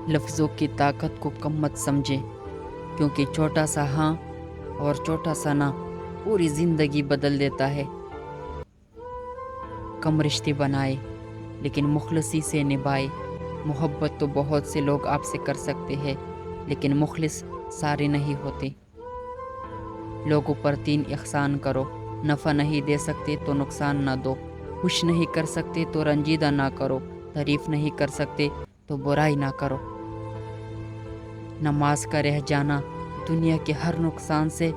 लफ्ज़ों की ताकत को कम मत समझें, क्योंकि छोटा सा हाँ और छोटा सा ना पूरी ज़िंदगी बदल देता है। कम रिश्ते बनाए लेकिन मुखलसी से निभाए। मोहब्बत तो बहुत से लोग आपसे कर सकते हैं, लेकिन मुखलिस सारे नहीं होते। लोगों पर 3 एहसान करो। नफ़ा नहीं दे सकते तो नुकसान ना दो। खुश नहीं कर सकते तो रंजीदा ना करो। तारीफ नहीं कर सकते तो बुराई ना करो। नमाज का रह जाना दुनिया के हर नुकसान से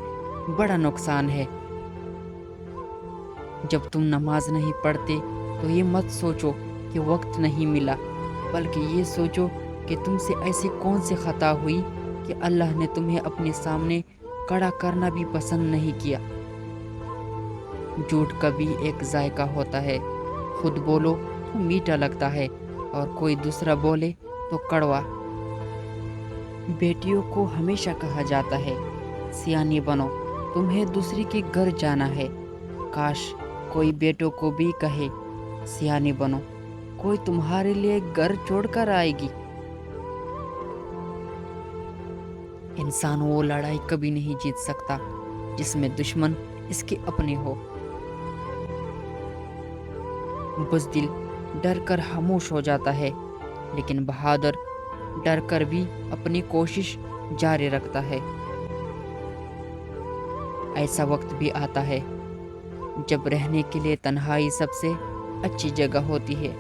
बड़ा नुकसान है। जब तुम नमाज नहीं पढ़ते तो ये मत सोचो कि वक्त नहीं मिला, बल्कि ये सोचो कि तुमसे ऐसी कौन सी खता हुई कि अल्लाह ने तुम्हें अपने सामने खड़ा करना भी पसंद नहीं किया। झूठ का भी एक जायका होता है। खुद बोलो तो मीठा लगता है और कोई दूसरा बोले तो कड़वा। बेटियों को हमेशा कहा जाता है, सियानी बनो, तुम्हें दूसरी के घर जाना है। काश कोई बेटों को भी कहे, सियानी बनो, कोई तुम्हारे लिए घर छोड़कर आएगी। इंसान वो लड़ाई कभी नहीं जीत सकता जिसमें दुश्मन इसके अपने हो। बुज़दिल डर कर खामोश हो जाता है, लेकिन बहादुर डर कर भी अपनी कोशिश जारी रखता है। ऐसा वक्त भी आता है जब रहने के लिए तन्हाई सबसे अच्छी जगह होती है।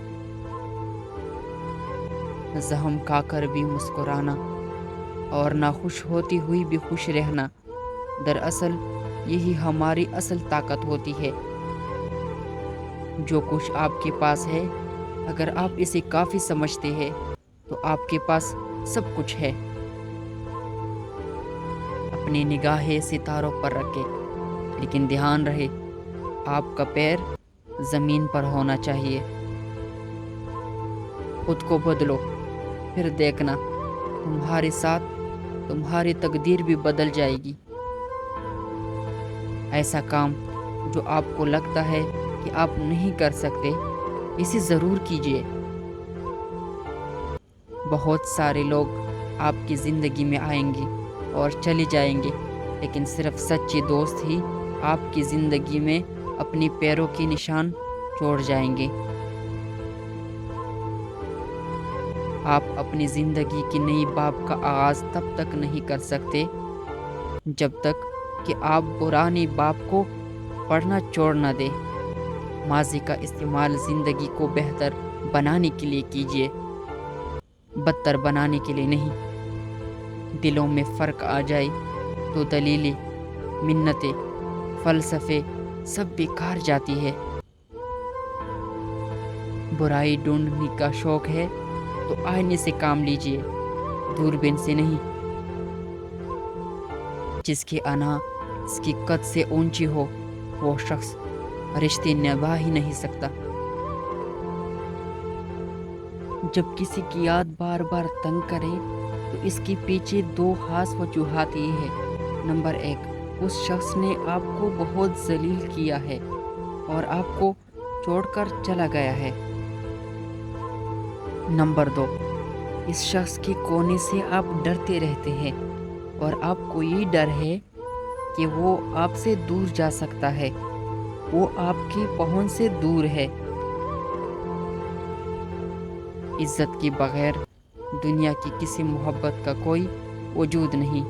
ज़ख्म खाकर भी मुस्कुराना और नाखुश होती हुई भी खुश रहना, दरअसल यही हमारी असल ताकत होती है। जो कुछ आपके पास है, अगर आप इसे काफ़ी समझते हैं तो आपके पास सब कुछ है। अपनी निगाहें सितारों पर रखें, लेकिन ध्यान रहे आपका पैर ज़मीन पर होना चाहिए। खुद को बदलो, फिर देखना तुम्हारे साथ तुम्हारी तकदीर भी बदल जाएगी। ऐसा काम जो आपको लगता है कि आप नहीं कर सकते, इसे ज़रूर कीजिए। बहुत सारे लोग आपकी ज़िंदगी में आएंगे और चले जाएंगे, लेकिन सिर्फ सच्चे दोस्त ही आपकी ज़िंदगी में अपनी पैरों के निशान छोड़ जाएंगे। आप अपनी ज़िंदगी की नई बाब का आगाज़ तब तक नहीं कर सकते जब तक कि आप पुरानी बाब को पढ़ना छोड़ न दें। माज़ी का इस्तेमाल ज़िंदगी को बेहतर बनाने के लिए कीजिए, बदतर बनाने के लिए नहीं। दिलों में फ़र्क आ जाए तो दलीलें, मिन्नतें, फ़लसफ़े सब बेकार जाती है। बुराई ढूंढने का शौक है तो आईने से काम लीजिए, दूरबीन से नहीं। जिसकी अना इसकी कद से ऊंची हो, वो शख्स रिश्ते निभा ही नहीं सकता। जब किसी की याद बार बार तंग करे तो इसके पीछे 2 खास वजूहात ये है। नंबर 1, उस शख्स ने आपको बहुत जलील किया है और आपको छोड़कर चला गया है। नंबर 2, इस शख्स के कोने से आप डरते रहते हैं और आपको ये डर है कि वो आपसे दूर जा सकता है, वो आपकी पहुंच से दूर है। इज्जत के बगैर दुनिया की किसी मोहब्बत का कोई वजूद नहीं।